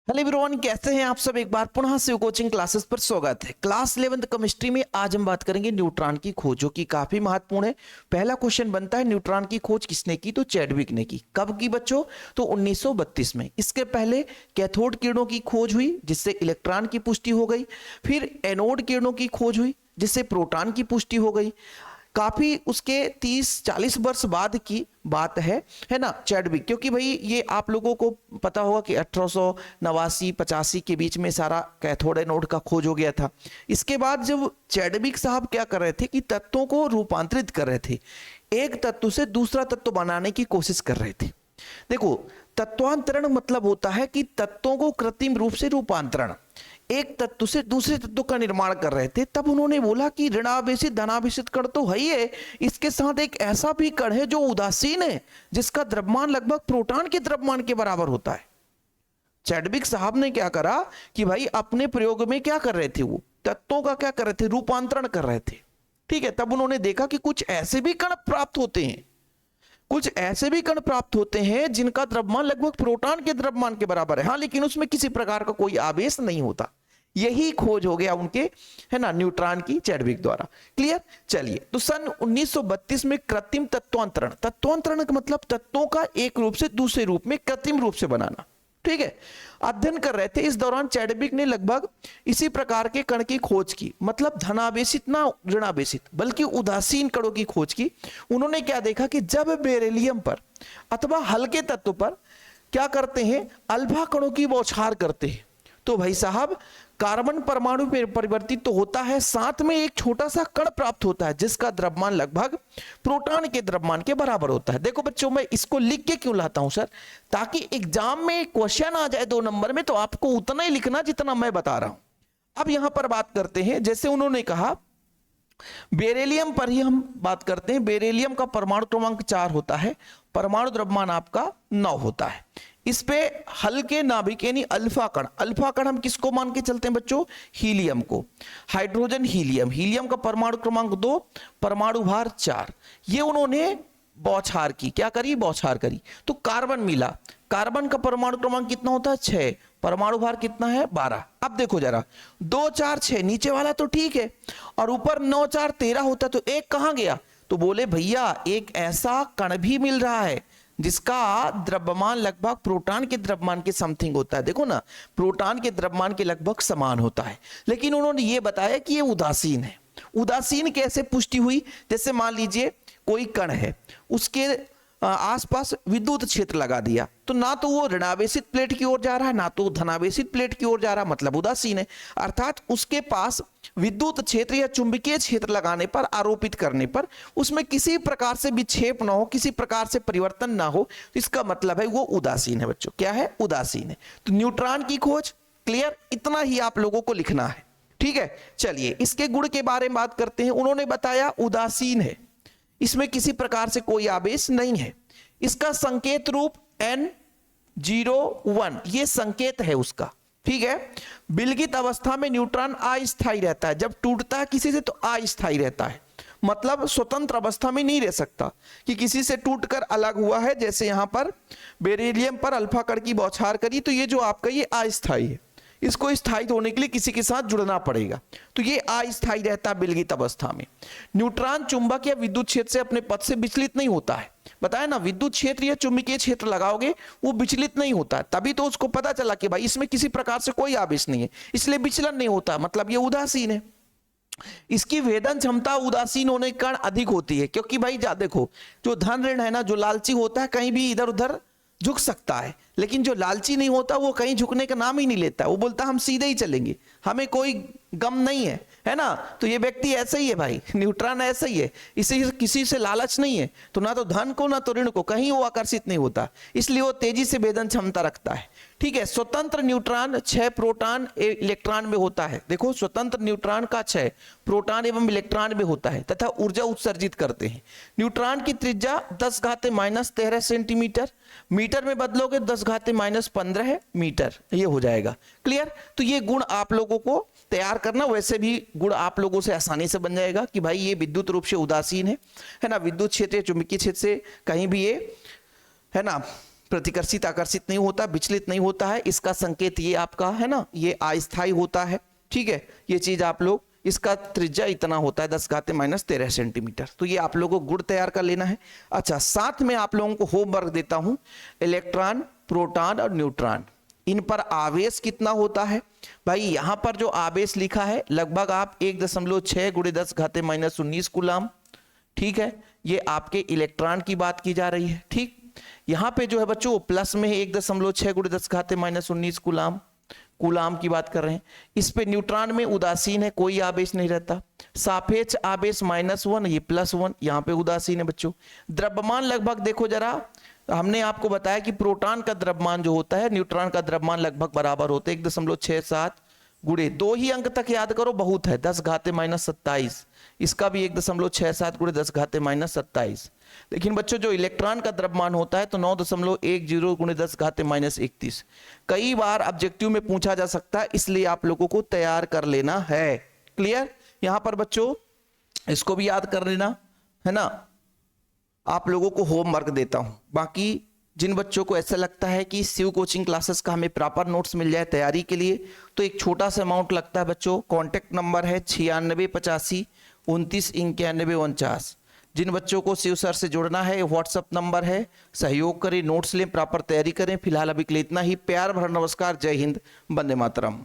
Hello everyone, कैसे हैं आप सब। एक बार पुनः शिव कोचिंग क्लासेस पर स्वागत है। क्लास 11th केमिस्ट्री में आज हम बात करेंगे न्यूट्रॉन की खोज, जो कि काफी महत्वपूर्ण है। पहला क्वेश्चन बनता है, न्यूट्रॉन की खोज किसने की? तो चैडविक ने की। कब की बच्चों? तो 1932 में। इसके पहले कैथोड किरणों की खोज हुई, जिससे इलेक्ट्रॉन की पुष्टि हो गई। फिर एनोड किरणों की खोज हुई, जिससे प्रोटॉन की पुष्टि हो गई। काफी उसके 30-40 वर्ष बाद की बात है ना, चैडविक। क्योंकि भाई ये आप लोगों को पता होगा कि 1889-85 के बीच में सारा कैथोड एनोड का खोज हो गया था। इसके बाद जब चैडविक साहब क्या कर रहे थे कि तत्वों को रूपांतरित कर रहे थे, एक तत्व से दूसरा तत्व बनाने की कोशिश कर रहे थे। देखो, तत्वांतरण मतलब होता है कि तत्वों को कृत्रिम रूप से रूपांतरण, एक तत्व से दूसरे तत्व का निर्माण कर रहे थे। तब उन्होंने बोला कि ऋणावेशित धनावेशित कण तो है ही है, इसके साथ एक ऐसा भी कण है जो उदासीन है, जिसका द्रव्यमान लगभग प्रोटॉन के द्रव्यमान के बराबर होता है। चैडविक साहब ने क्या करा कि भाई अपने प्रयोग में क्या कर रहे थे, वो तत्वों का क्या कर रहे थे, रूपांतरण कर रहे थे। ठीक है, तब उन्होंने देखा कि कुछ ऐसे भी कण प्राप्त होते हैं, कुछ ऐसे भी कण प्राप्त होते हैं जिनका द्रव्यमान लगभग प्रोटॉन के द्रव्यमान के बराबर है। हाँ, लेकिन उसमें किसी प्रकार का कोई आवेश नहीं होता। यही खोज हो गया उनके, है ना, न्यूट्रॉन की, चैडविक द्वारा। क्लियर? चलिए, तो सन 1932 में कृत्रिम तत्वांतरण, तत्वांतरण का मतलब तत्वों का एक रूप से दूसरे रूप में कृत्रिम रूप से बनाना। ठीक है, अध्ययन कर रहे थे। इस दौरान चैडविक ने लगभग इसी प्रकार के कण की खोज की, मतलब धनावेशित ना ऋणावेशित बल्कि उदासीन कणों की खोज की। उन्होंने क्या देखा कि जब बेरिलियम पर अथवा हल्के तत्व पर क्या करते हैं, अल्फा कणों की बौछार करते हैं, तो भाई साहब कार्बन परमाणु में परिवर्तित तो होता है, साथ में एक छोटा सा कण प्राप्त होता है जिसका द्रव्यमान लगभग प्रोटॉन के द्रव्यमान के बराबर होता है। देखो बच्चों, मैं इसको लिख के क्यों लाता हूं सर? ताकि एग्जाम में क्वेश्चन आ जाए 2 नंबर में, तो आपको उतना ही लिखना जितना मैं बता रहा हूं। अब यहां पर बात करते हैं, जैसे उन्होंने कहा बेरिलियम पर ही हम बात करते हैं। बेरिलियम का परमाणु क्रमांक 4 होता है, परमाणु द्रव्यमान आपका 9 होता है। इस पे हल्के नाभिक यानी अल्फा कण, अल्फा कण हम किसको मान के चलते हैं बच्चों? हीलियम को। हाइड्रोजन हीलियम, हीलियम का परमाणु क्रमांक 2, परमाणु भार 4। ये उन्होंने बौछार की, क्या करी? बौछार करी, तो कार्बन मिला। कार्बन का परमाणु क्रमांक कितना होता है? 6। परमाणु भार कितना है? 12। अब देखो जरा, 2 4 6, नीचे वाला तो ठीक है, और ऊपर 9 4 13 होता, तो एक कहां गया? तो बोले भैया एक ऐसा कण भी मिल रहा है जिसका द्रव्यमान लगभग प्रोटॉन के द्रव्यमान के समथिंग होता है। देखो ना, प्रोटॉन के द्रव्यमान के लगभग समान होता है, लेकिन उन्होंने ये बताया कि ये उदासीन है। उदासीन कैसे पुष्टि हुई? जैसे मान लीजिए कोई कण है, उसके आसपास विद्युत क्षेत्र लगा दिया, तो ना तो वो ऋणावेशित प्लेट की ओर जा रहा है, ना तो धनावेशित प्लेट की ओर जा रहा है, मतलब उदासीन है। अर्थात उसके पास विद्युत क्षेत्र या चुंबकीय क्षेत्र लगाने पर, आरोपित करने पर उसमें किसी प्रकार से विक्षेप ना हो, किसी प्रकार से परिवर्तन ना हो, तो इसका मतलब है वो उदासीन है बच्चों। क्या है? उदासीन है। तो न्यूट्रॉन की खोज, क्लियर? इतना ही आप लोगों को लिखना है। ठीक है, चलिए इसके गुण के बारे में बात करते हैं। उन्होंने बताया उदासीन है, इसमें किसी प्रकार से कोई आवेश नहीं है। इसका संकेत रूप N01, ये संकेत है उसका। ठीक है, विलगित अवस्था में न्यूट्रॉन अस्थायी रहता है, जब टूटता है किसी से तो अस्थायी रहता है, मतलब स्वतंत्र अवस्था में नहीं रह सकता कि किसी से टूटकर अलग हुआ है। जैसे यहां पर बेरिलियम पर अल्फा कण की बौछार करी, तो ये जो आपका ये अस्थायी है, इसको स्थायी होने के लिए किसी के साथ जुड़ना पड़ेगा, तो ये अस्थायी रहता है विलगित अवस्था में। न्यूट्रॉन चुंबक या विद्युत क्षेत्र से अपने पथ से विचलित नहीं होता है। बताया ना, विद्युत क्षेत्र या चुंबकीय क्षेत्र लगाओगे वो विचलित नहीं होता है, तभी तो उसको पता चला कि भाई इसमें किसी प्रकार से कोई आवेश नहीं है, इसलिए विचलन नहीं होता, मतलब ये उदासीन है। इसकी वेदन क्षमता उदासीन होने के कारण अधिक होती है, क्योंकि भाई देखो, जो धन ऋण है ना, जो लालची होता है कहीं भी इधर उधर झुक सकता है, लेकिन जो लालची नहीं होता वो कहीं झुकने का नाम ही नहीं लेता। वो बोलता हम सीधे ही चलेंगे, हमें कोई गम नहीं है ना। तो ये व्यक्ति ऐसा ही है भाई, न्यूट्रॉन ऐसा ही है, इसे किसी से लालच नहीं है, तो ना तो धन को ना तो ऋण को कहीं वो आकर्षित नहीं होता, इसलिए वो तेजी से भेदन क्षमता रखता है। ठीक है, स्वतंत्र न्यूट्रॉन 6 प्रोटॉन इलेक्ट्रॉन में होता है। देखो, स्वतंत्र न्यूट्रॉन का 6 प्रोटॉन एवं इलेक्ट्रॉन में होता है तथा ऊर्जा उत्सर्जित करते हैं। न्यूट्रॉन की त्रिज्या 10⁻−13 सेंटीमीटर, मीटर में बदलोगे 10⁻−15 मीटर, ये हो जाएगा। क्लियर? तो ये गुण आप लोगों को तैयार करना, वैसे भी गुण आप लोगों से आसानी से बन जाएगा कि भाई ये विद्युत रूप से उदासीन है ना, विद्युत क्षेत्र चुंबकीय क्षेत्र से कहीं भी ये, है ना, प्रतिकर्षित आकर्षित नहीं होता, विचलित नहीं होता है। इसका संकेत ये आपका है ना, ये अस्थायी होता है, ठीक है। ये चीज आप लोग, इसका त्रिज्या इतना होता है 10⁻⁻13 सेंटीमीटर। तो ये आप लोगों को गुण तैयार कर लेना है। अच्छा, साथ में आप लोगों को होमवर्क देता हूं, इलेक्ट्रॉन, प्रोटॉन और न्यूट्रॉन, इन पर आवेश कितना होता है। भाई यहां पर जो आवेश लिखा है लगभग आप 1.6 × 10⁻⁻19 कूलाम, ठीक है। ये आपके इलेक्ट्रॉन की बात की जा रही है, ठीक। यहां पे जो है बच्चों प्लस में 1.6 × 10⁻⁻19 कूलाम, कूलाम की बात कर रहे हैं। इस पे न्यूट्रॉन में उदासीन है, कोई आवेश नहीं रहता। सापेक्ष आवेश -1, ये +1, यहाँ पे उदासीन है बच्चों। द्रव्यमान लगभग देखो जरा, हमने आपको बताया कि प्रोटॉन का द्रव्यमान जो होता है न्यूट्रॉन का द्रव्यमान लगभग बराबर होते हैं, 1.67 गुणे 2 ही अंक तक याद करो बहुत है, 10⁻27। इसका भी 1.67 × 10⁻27। लेकिन बच्चों जो इलेक्ट्रॉन का द्रव्यमान होता है तो 9.10 × 10⁻31। कई बार ऑब्जेक्टिव में पूछा जा सकता है, इसलिए आप लोगों को तैयार कर लेना है। क्लियर? यहां पर बच्चों इसको भी याद कर लेना है ना। आप लोगों को होमवर्क देता हूं। बाकी जिन बच्चों को ऐसा लगता है कि शिव कोचिंग क्लासेस का हमें प्रॉपर नोट्स मिल जाए तैयारी के लिए, तो एक छोटा सा अमाउंट लगता है बच्चों। कॉन्टैक्ट नंबर है 9685 29 91 49। जिन बच्चों को शिव सर से जुड़ना है, व्हाट्सअप नंबर है, सहयोग करें, नोट्स लें, प्रॉपर तैयारी करें। फिलहाल अभी के लिए इतना ही। प्यार भरा नमस्कार, जय हिंद, वंदे मातरम।